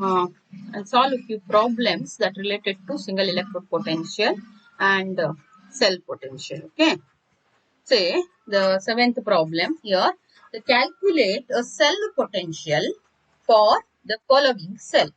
I'll solve a few problems that related to single electrode potential and cell potential. Okay. Say the seventh problem here. Calculate a cell potential for the following cell.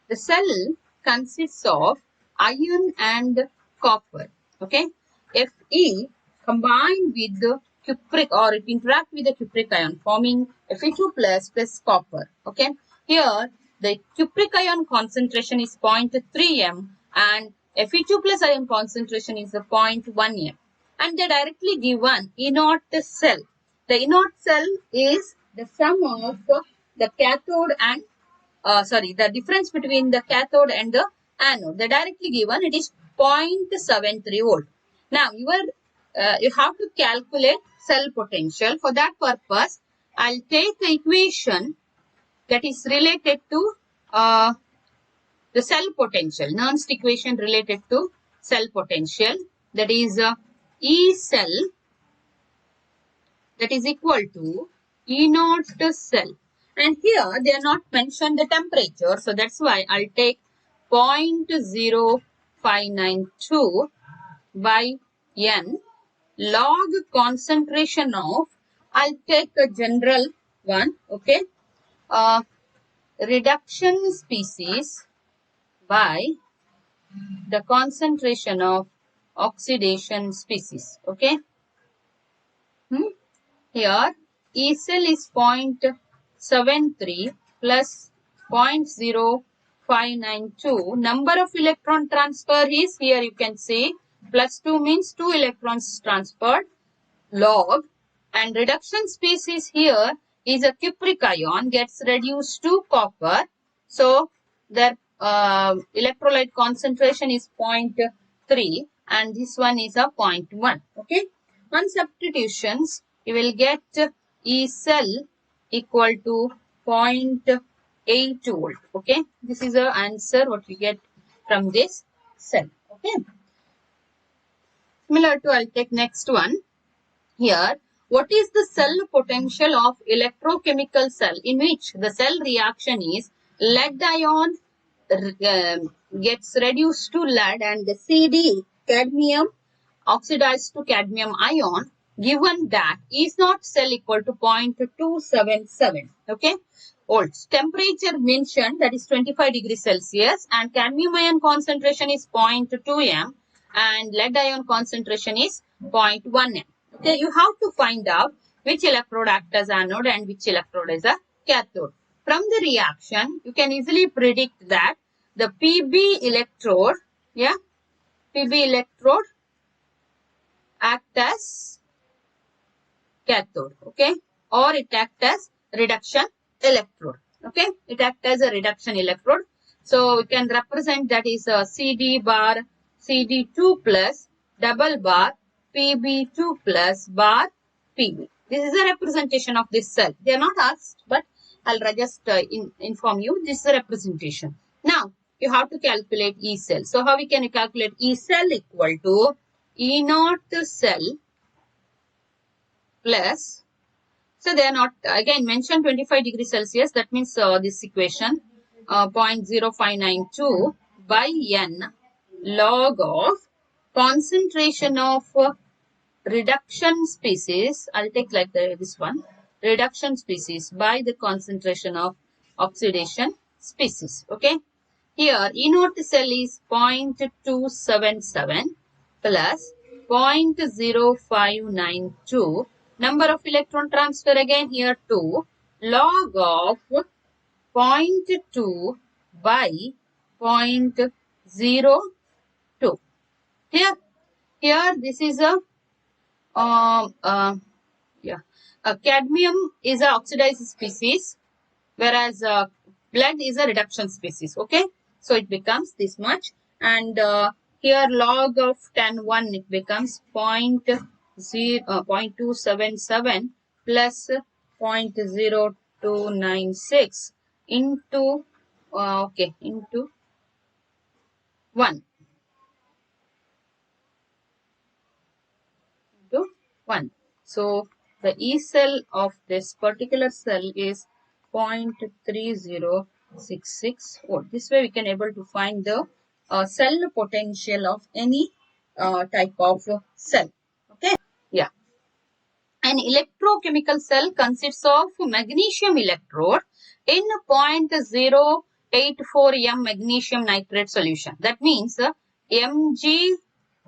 The cell consists of iron and copper. Okay. Fe combined with the cupric, or it interact with the cupric ion, forming Fe2 plus copper. Okay. Here the cupric ion concentration is 0.3 m and Fe2 plus ion concentration is 0.1 m. And they directly given inert cell. The inert cell is the sum of the cathode and the difference between the cathode and the anode. The directly given, it is 0.73 volt. Now you have to calculate cell potential. For that purpose, I'll take the equation that is related to the cell potential. Nernst equation related to cell potential, that is E cell, that is equal to E naught cell. And here they are not mentioned the temperature, so that's why I'll take 0.0592 by N log concentration of, I'll take a general one, okay, reduction species by the concentration of oxidation species, okay. Here E cell is 0.73 plus 0.0592. Number of electron transfer is, here you can see, plus 2 means 2 electrons transferred log, and reduction species here is a cupric ion gets reduced to copper. So their electrolyte concentration is 0.3 and this one is a 0.1. Okay. On substitutions, you will get E cell equal to 0.8 volt. Okay. This is the answer what we get from this cell. Okay. Similar to, I'll take next one. Here, what is the cell potential of electrochemical cell, in which the cell reaction is lead ion gets reduced to lead and the CD, cadmium, oxidized to cadmium ion, given that is not cell equal to 0.277. Okay. Volts. Temperature mentioned, that is 25 degrees Celsius, and cadmium ion concentration is 0.2 m and lead ion concentration is 0.1 m. Okay, you have to find out which electrode acts as anode and which electrode is a cathode. From the reaction, you can easily predict that the PB electrode, PB electrode act as cathode, okay, or it act as reduction electrode, okay, it act as a reduction electrode. So we can represent that is a CD bar CD2 plus double bar PB2 plus bar PB. This is a representation of this cell. They are not asked, but I'll just inform you. This is a representation. Now, you have to calculate E cell. So, how we can calculate E cell equal to E naught cell plus, so they are not, again mentioned 25 degrees Celsius. That means this equation 0.0592 by N log of concentration of reduction species, I'll take like this one, reduction species by the concentration of oxidation species. Okay. Here, E naught cell is 0.277 plus 0.0592. Number of electron transfer again here 2. Log of 0.2 by 0.02. Here this is a cadmium is a oxidized species, whereas lead is a reduction species. Okay, so it becomes this much, and here log of 10(1) it becomes 0.277 plus 0.0296 into into 1. To 1. So the E cell of this particular cell is 0.30 66 volt. This way we can able to find the cell potential of any type of cell. Okay. Yeah. An electrochemical cell consists of magnesium electrode in 0.084 m magnesium nitrate solution. That means Mg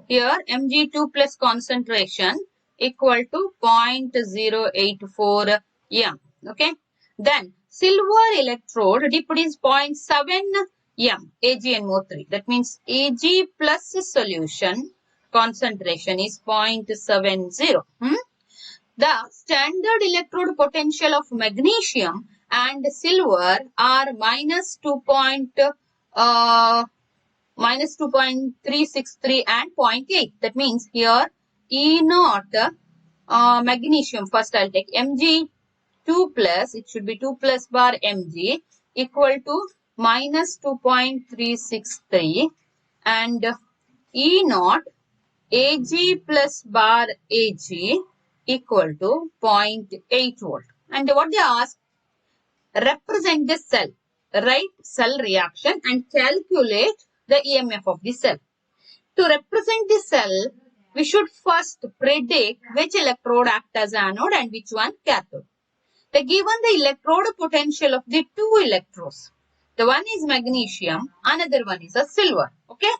here Mg2 plus concentration equal to 0.084 m. Okay. Then silver electrode dipped is 0.7 m AgNO3. That means Ag plus solution concentration is 0.70. The standard electrode potential of magnesium and silver are minus 2.363 and 0.8. That means here E naught magnesium, first I'll take Mg2 plus, it should be 2 plus bar Mg equal to minus 2.363 and E naught Ag plus bar Ag equal to 0.8 volt. And what they ask, represent the cell, write cell reaction and calculate the EMF of the cell. To represent the cell, we should first predict which electrode act as anode and which one cathode. They given the electrode potential of the two electrodes. The one is magnesium, another one is a silver. Okay.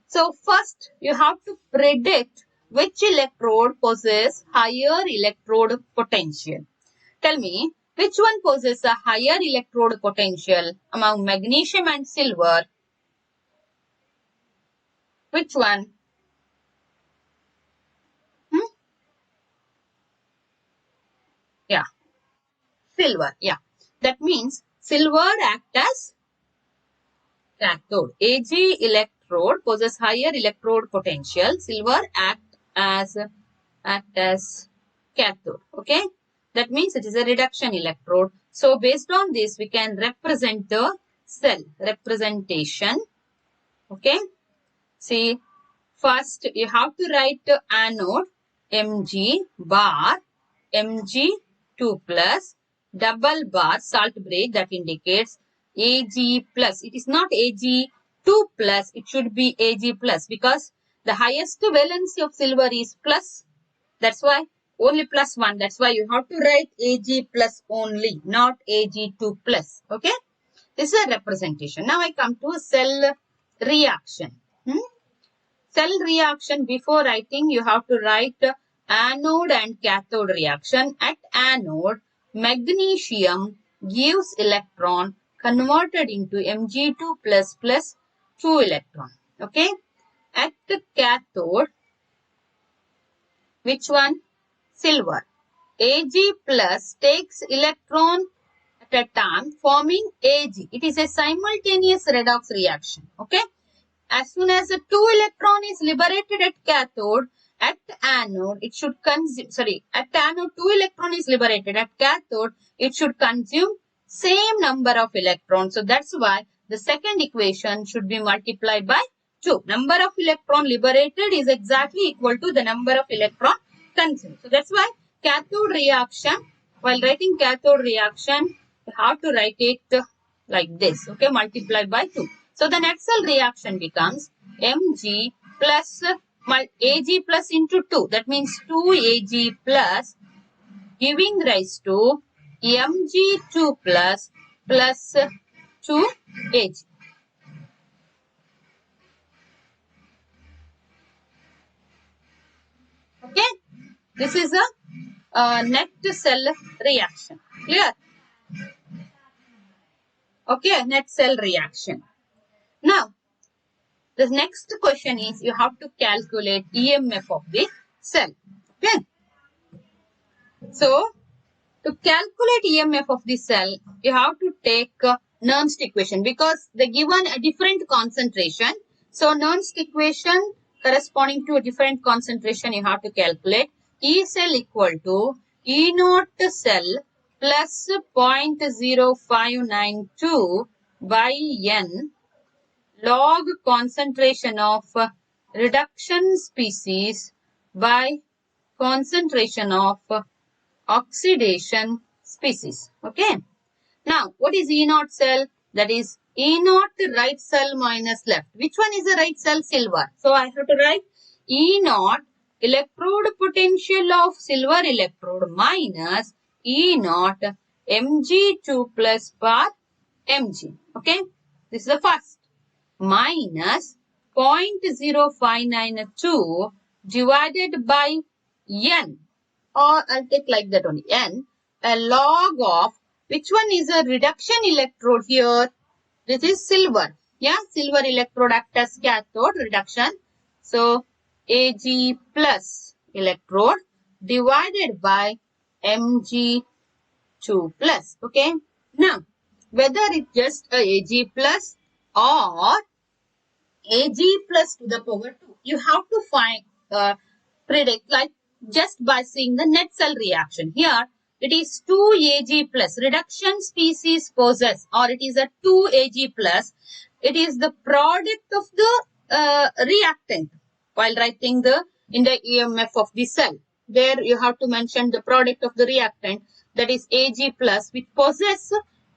So first you have to predict which electrode possesses higher electrode potential. Tell me, which one possesses a higher electrode potential among magnesium and silver? Which one? Yeah, silver. Yeah, that means silver act as cathode. Ag electrode possesses higher electrode potential. Silver act as cathode. Okay, that means it is a reduction electrode. So based on this, we can represent the cell representation. Okay, see, first you have to write the anode Mg bar Mg2 plus double bar salt break, that indicates Ag plus. It is not Ag2 plus, it should be Ag plus because the highest valency of silver is plus. That's why only plus 1. That's why you have to write Ag plus only, not Ag2 plus. Okay. This is a representation. Now I come to a cell reaction. Cell reaction, before writing, you have to write anode and cathode reaction. At anode, magnesium gives electron converted into Mg2 plus 2 electron. Okay. At the cathode, which one? Silver. Ag plus takes electron at a time forming Ag. It is a simultaneous redox reaction. Okay. As soon as a 2 electron is liberated at cathode, at anode, it should consume, at anode 2 electron is liberated, at cathode, it should consume same number of electrons. So that's why the second equation should be multiplied by 2. Number of electron liberated is exactly equal to the number of electron consumed. So that's why cathode reaction, while writing cathode reaction, you have to write it like this. Okay, multiplied by 2. So the next cell reaction becomes Mg plus Ag plus into 2. That means 2Ag plus giving rise to Mg2 plus 2Ag. Okay. This is a net cell reaction. Clear? Okay, net cell reaction. Now, the next question is you have to calculate EMF of the cell. Okay. So, to calculate EMF of the cell, you have to take Nernst equation because they given a different concentration. So, Nernst equation corresponding to a different concentration you have to calculate. E cell equal to E naught cell plus 0.0592 by N log concentration of reduction species by concentration of oxidation species. Okay. Now, what is E naught cell? That is E naught right cell minus left. Which one is the right cell? Silver. So I have to write E naught electrode potential of silver electrode minus E naught Mg2 plus per Mg. Okay. This is the first. Minus 0.0592 divided by N, or I'll take like that only, N, a log of, which one is a reduction electrode here? This is silver. Yeah, silver electrode act as cathode reduction. So, Ag plus electrode divided by Mg2 plus. Okay. Now, whether it's just a Ag plus or Ag plus to the power 2. You have to find, predict like just by seeing the net cell reaction. Here, it is 2 Ag plus. Reduction species possess, or it is a 2 Ag plus. It is the product of the reactant while writing in the EMF of the cell. There you have to mention the product of the reactant, that is Ag plus, which possess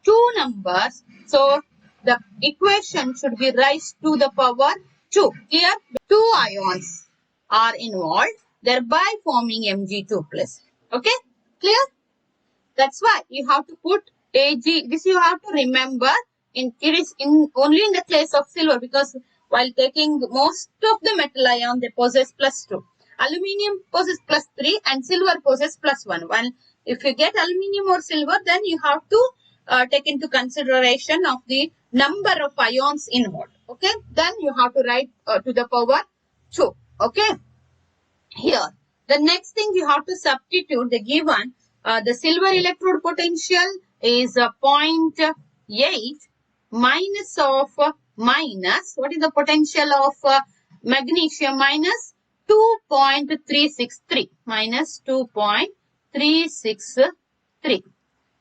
two numbers. So, the equation should be raised to the power 2. Here, two ions are involved, thereby forming Mg2 plus. Okay, clear? That's why you have to put Ag. This you have to remember. It is only in the case of silver, because while taking most of the metal ion, they possess plus 2. Aluminium possess plus 3 and silver possess plus 1. While if you get aluminium or silver, then you have to take into consideration of the number of ions involved. Okay, then you have to write to the power 2. Okay, here the next thing you have to substitute the given the silver electrode potential is 0.8 minus of minus, what is the potential of magnesium? Minus 2.363 minus 2.363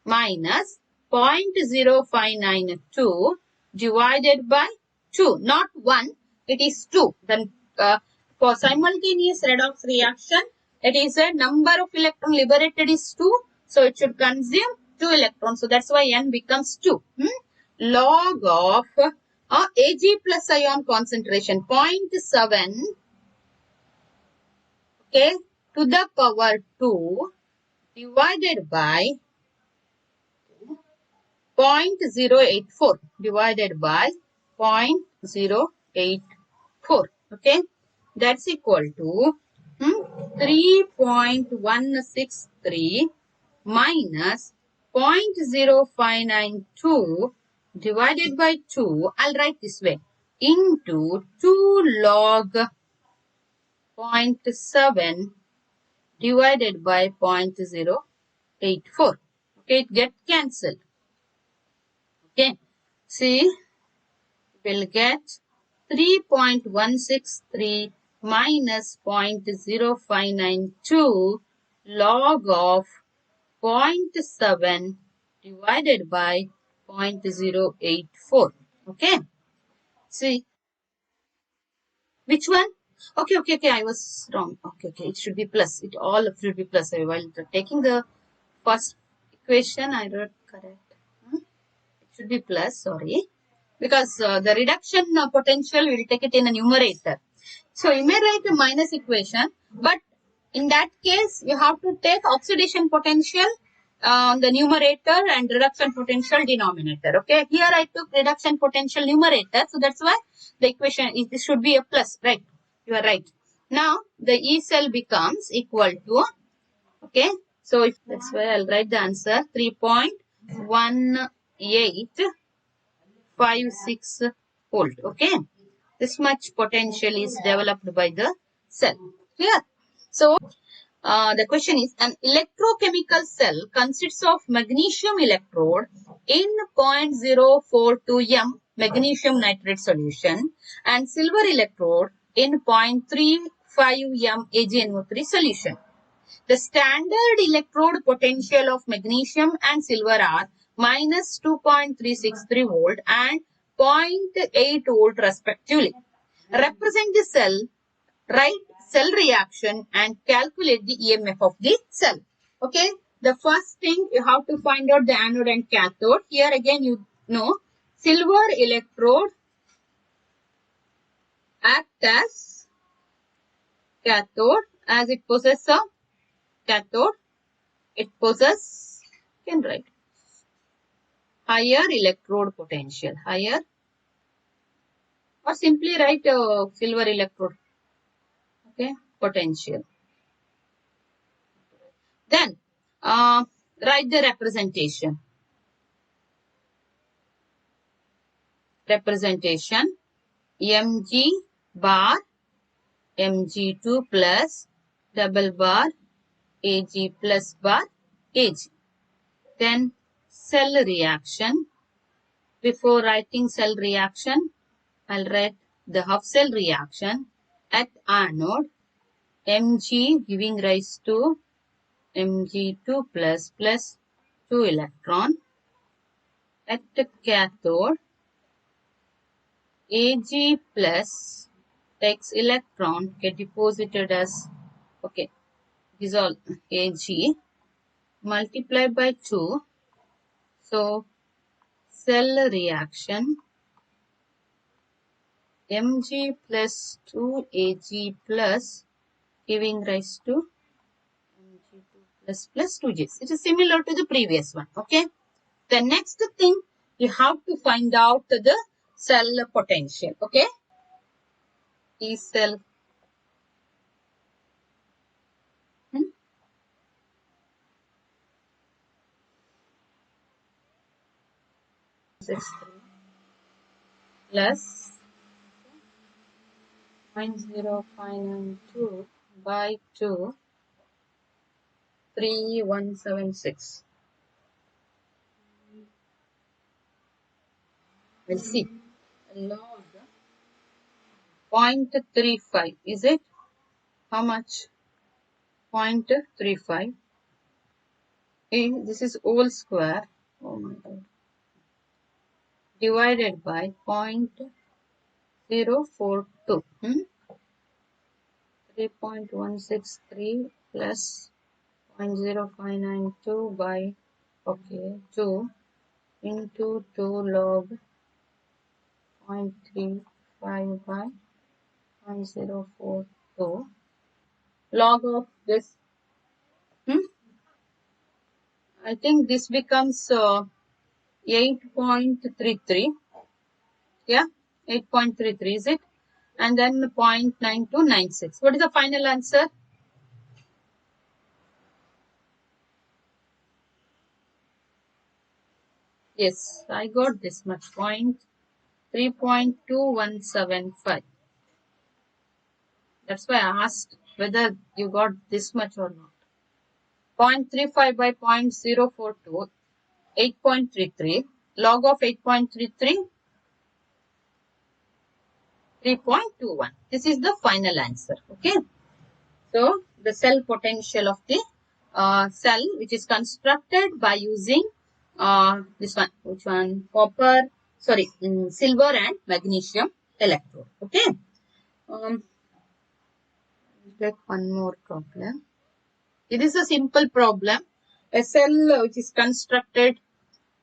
minus 0.0592 divided by 2, not 1, it is 2. Then for simultaneous redox reaction, it is a number of electron liberated is 2, so it should consume 2 electrons. So that's why N becomes 2. Log of Ag plus ion concentration 0.7, okay, to the power 2 divided by 0.084 divided by 0.084. Okay, that's equal to 3.163 minus 0.0592 divided by 2. I'll write this way, into 2 log 0.7 divided by 0.084. Okay, it gets cancelled. Okay, see, we'll get 3.163 minus 0.0592 log of 0.7 divided by 0.084. Okay, see, which one? Okay, I was wrong. Okay, it should be plus. It all should be plus. While taking the first equation, I wrote correct. Should be plus, sorry, because the reduction potential will take it in a numerator. So you may write a minus equation, but in that case you have to take oxidation potential on the numerator and reduction potential denominator. Okay, here I took reduction potential numerator, so that's why the equation is, this should be a plus, right? You are right. Now the E cell becomes equal to, okay, so if, that's why I'll write the answer 3.1856 volt. Okay, this much potential is developed by the cell. Clear? So the question is, an electrochemical cell consists of magnesium electrode in 0.042 m magnesium nitrate solution and silver electrode in 0.35 m AgNO3 solution. The standard electrode potential of magnesium and silver are minus 2.363 volt and 0.8 volt respectively. Represent the cell, write cell reaction and calculate the EMF of the cell. Okay, the first thing you have to find out the anode and cathode. Here again you know Silver electrode act as cathode, as it possesses a cathode. It possesses, can write, higher electrode potential, higher, or simply write silver electrode, okay, potential. Then write the representation. Representation Mg bar Mg2 plus double bar Ag plus bar Ag. Then cell reaction. Before writing cell reaction, I'll write the half cell reaction at anode. Mg giving rise to Mg2 plus 2 electron. At the cathode, Ag plus takes electron get deposited as, okay, these all Ag multiplied by 2. So cell reaction Mg plus 2 Ag plus giving rise to Mg2 plus 2G. It is similar to the previous one. Okay. The next thing you have to find out the cell potential. Okay. E cell. Plus 0.0592 by 2, 3176. We'll see. Log 0.35. Is it? How much? 0.35. This is whole square. Oh my God. Divided by 0.042. 3.163 plus 0.0592 by, okay, 2 into 2 log 0.35 by 0.042. Log of this, I think this becomes 8.33. Yeah, 8.33 is it? And then 0.9296. What is the final answer? Yes, I got this much. 3.2175. That's why I asked whether you got this much or not. 0.35 by 0.042, 8.33. Log of 8.33, 3.21. This is the final answer. Okay. So, the cell potential of the cell which is constructed by using this one, which one? Copper, sorry, silver and magnesium electrode. Okay. Take one more problem. It is a simple problem. A cell which is constructed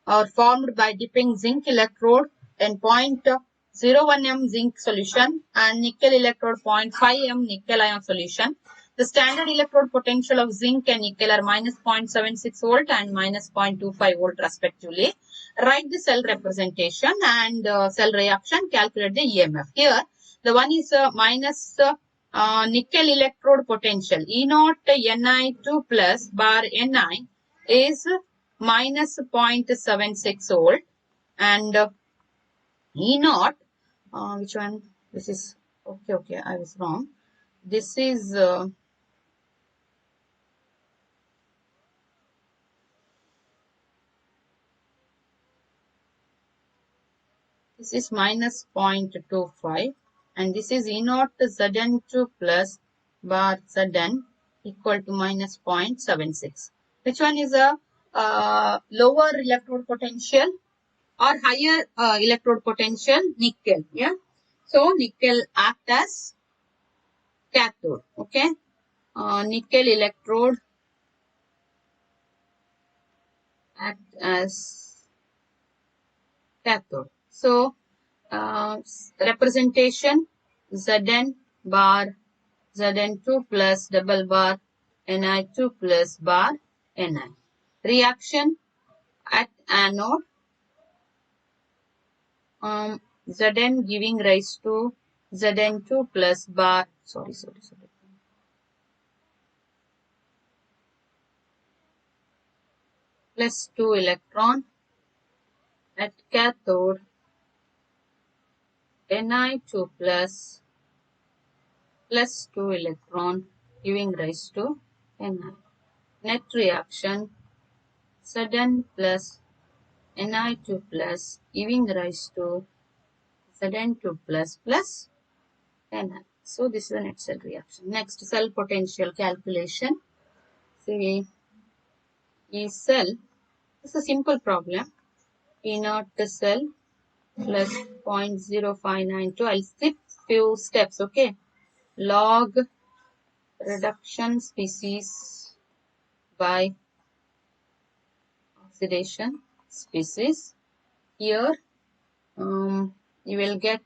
or formed by dipping zinc electrode in 0.01 m zinc solution and nickel electrode 0.5 m nickel ion solution. The standard electrode potential of zinc and nickel are minus 0.76 volt and minus 0.25 volt respectively. Write the cell representation and cell reaction. Calculate the EMF. Here, the one is minus nickel electrode potential E0 Ni2 plus bar Ni is minus 0.76 volt and E0, which one? This is, okay, I was wrong. This is minus 0.25 and this is E0 Zn2 plus bar Zn equal to minus 0.76. Which one is a lower electrode potential or higher electrode potential? Nickel. Yeah. So nickel act as cathode. Okay. Nickel electrode act as cathode. So representation Zn bar Zn2 plus double bar Ni2 plus bar Ni. Reaction at anode, Zn giving rise to Zn2 plus bar, plus 2 electron. At cathode, Ni2 plus 2 electron giving rise to Ni. Net reaction Zn plus Ni2 plus giving rise to Zn2 plus Ni. So this is the net cell reaction. Next, cell potential calculation. See, E cell, this is a simple problem. E naught cell plus 0.0592. I'll skip few steps, okay? Log reduction species by oxidation species. Here you will get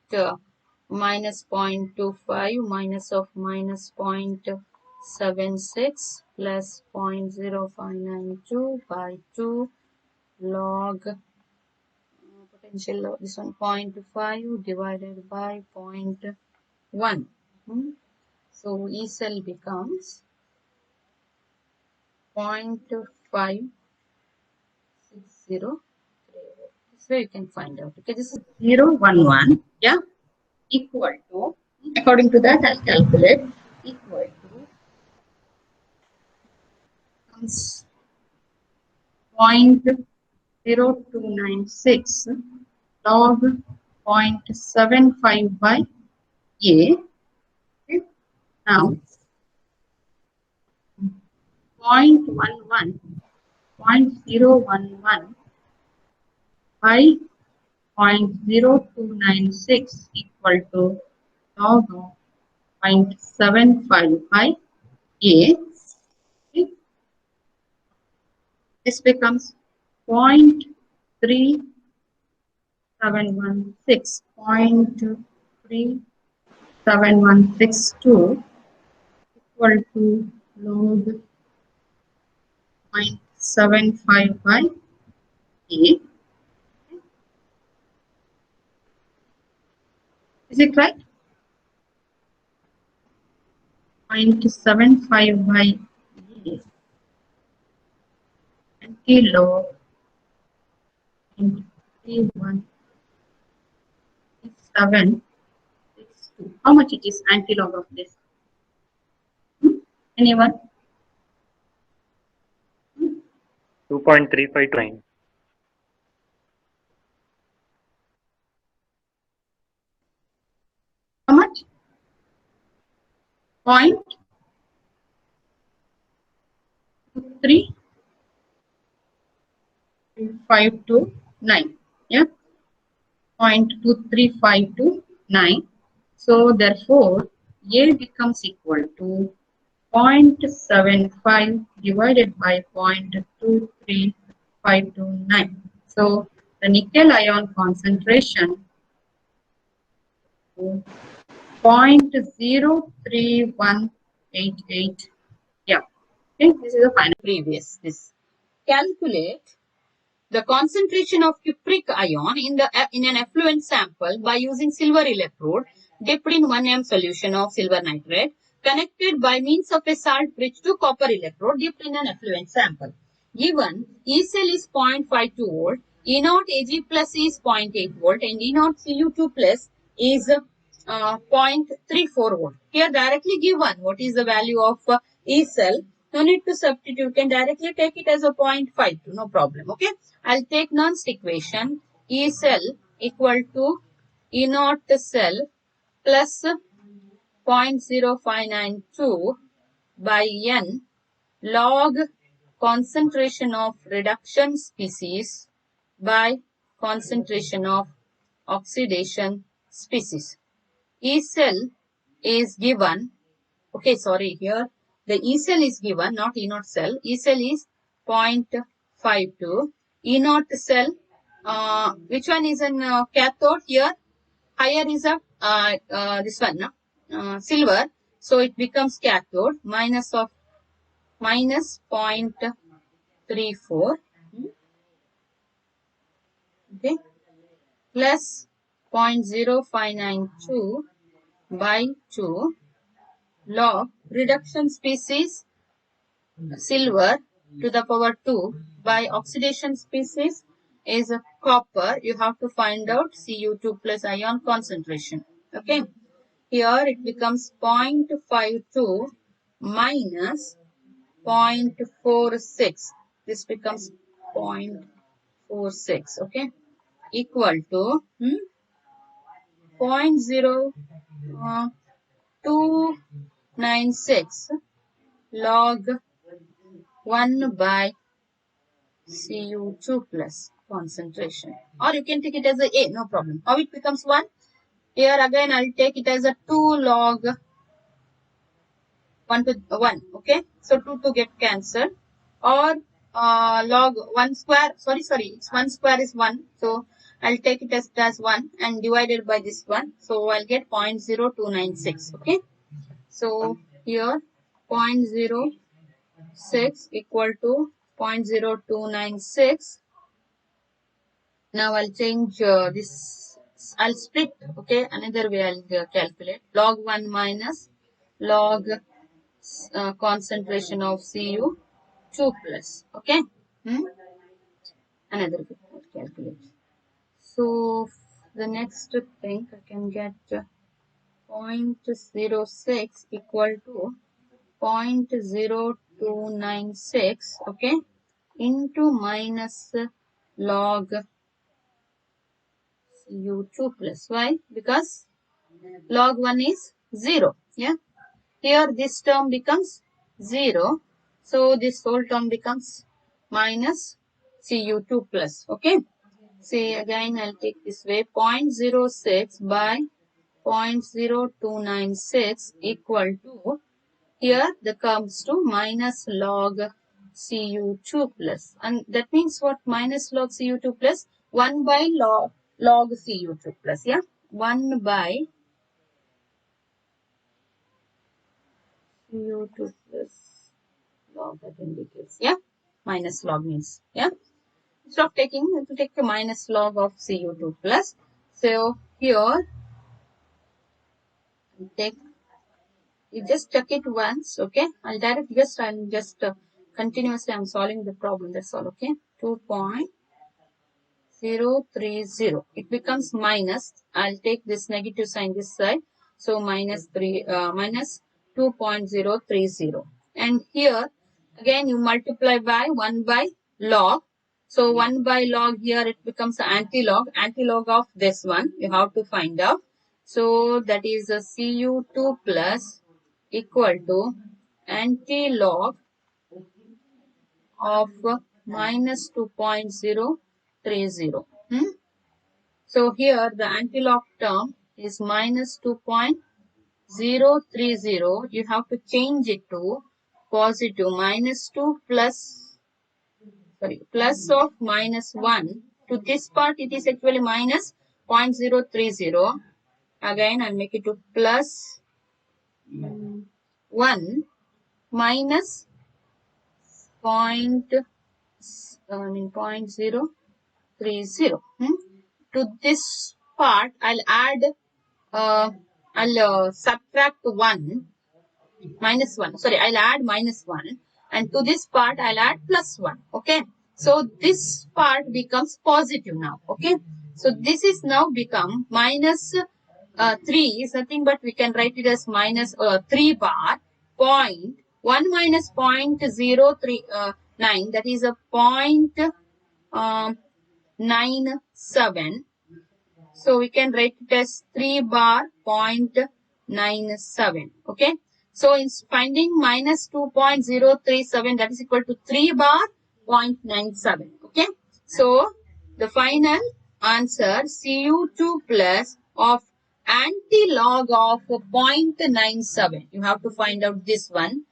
minus 0.25 minus of minus 0.76 plus 0.0592 by 2 log potential, this one 0.5 divided by 0.1. So E cell becomes 0.560. So you can find out. Okay, this is 011. Yeah, equal to, according to that I'll calculate, equal to comes 0.0296 log 0.75 by A. Okay. Now 0.011 by 0.0296 equal to log of 0.75 by A. Okay. This becomes 0.3716, 0.3762 equal to log 0.75 by A. Is it right? 0.75 by A and kilo 0.316762. How much it is antilog of this? Anyone? 2.359. How much? 0.23529. Yeah, 0.23529. So therefore, A becomes equal to 0.75 divided by 0.23529. So the nickel ion concentration 0.03188. Yeah. Okay, this is the final previous. This calculate the concentration of cupric ion in an effluent sample by using silver electrode dipped in 1 m solution of silver nitrate connected by means of a salt bridge to copper electrode dipped in an effluent sample. Given E cell is 0.52 volt, E naught Ag plus is 0.8 volt and E naught Cu2 plus is 0.34 volt. Here directly given what is the value of E cell. No need to substitute. You can directly take it as a 0.52. No problem. Okay. I'll take Nernst equation. E cell equal to E naught cell plus 0.0592 by N log concentration of reduction species by concentration of oxidation species. E cell is given, okay, sorry, here the E cell is given, not E naught cell. E cell is 0.52. E naught cell Which one is an cathode here? Higher is a this one, silver. So it becomes cathode minus 0.34, okay, plus 0.0592 by 2 log reduction species silver to the power 2 by oxidation species is copper. You have to find out Cu2 plus ion concentration. Okay. Here it becomes 0.52 minus 0.46. This becomes 0.46. Okay. Equal to 0.0296 log 1 by Cu2 plus concentration. Or you can take it as a, no problem. How it becomes 1? Here again I'll take it as a 2 log 1 to 1. Okay. So 2 to get cancelled. Or log 1 square. Sorry. It's 1 square is 1. So I'll take it as 1 and divided by this one. So I'll get 0.0296. Okay. So here 0.06 equal to 0.0296. Now I'll change this. I'll split. Okay, another way I'll calculate log 1 minus log concentration of Cu2 plus. Okay, another way I'll calculate. So the next thing I can get 0.06 equal to 0.0296. Okay, into minus log Cu2 plus. Why? Because log 1 is 0. Yeah. Here this term becomes 0. So this whole term becomes minus Cu2 plus. Okay. See again I'll take this way 0.06 by 0.0296 equal to, here the comes to minus log Cu2 plus. And that means what? Minus log Cu2 plus 1 by log Cu2 plus. Yeah. 1 by Cu2 plus log, that indicates. Yeah. Minus log means. Yeah. Instead of taking, you have to take the minus log of Cu2 plus. So here, take, you just check it once. Okay. I'll just continuously I'm solving the problem. That's all. Okay. 2.030. It becomes minus. I'll take this negative sign this side. So minus 2.030. And here again you multiply by 1 by log. So 1 by log, here it becomes anti-log. Anti-log of this one you have to find out. So that is a Cu2 plus equal to anti-log of minus 2.030. So here the anti-log term is minus 2.030. You have to change it to positive minus 2 plus of minus 1. To this part it is actually minus 0.030. Again I'll make it to plus 1 minus 0.030. To this part I'll add I'll subtract 1 minus 1. Sorry, I'll add minus 1, and to this part I'll add plus 1. Okay. So this part becomes positive now. Okay. So this is now become minus 3 is nothing but we can write it as minus 3 bar point 1 minus 0.039, that is a 0.97. So we can write it as 3 bar 0.97. Okay. So in finding minus 2.037, that is equal to 3 bar 0.97. Okay. So the final answer Cu2 plus of anti-log of 0.97. You have to find out this one.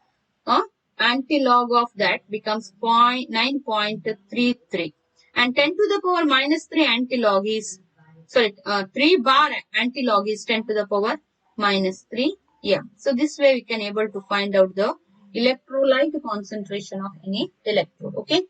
Anti-log of that becomes 9.33. And 10 to the power minus 3 antilog is, 3 bar antilog is 10 to the power minus 3 m. So this way we can able to find out the electrolyte concentration of any electrode. Okay.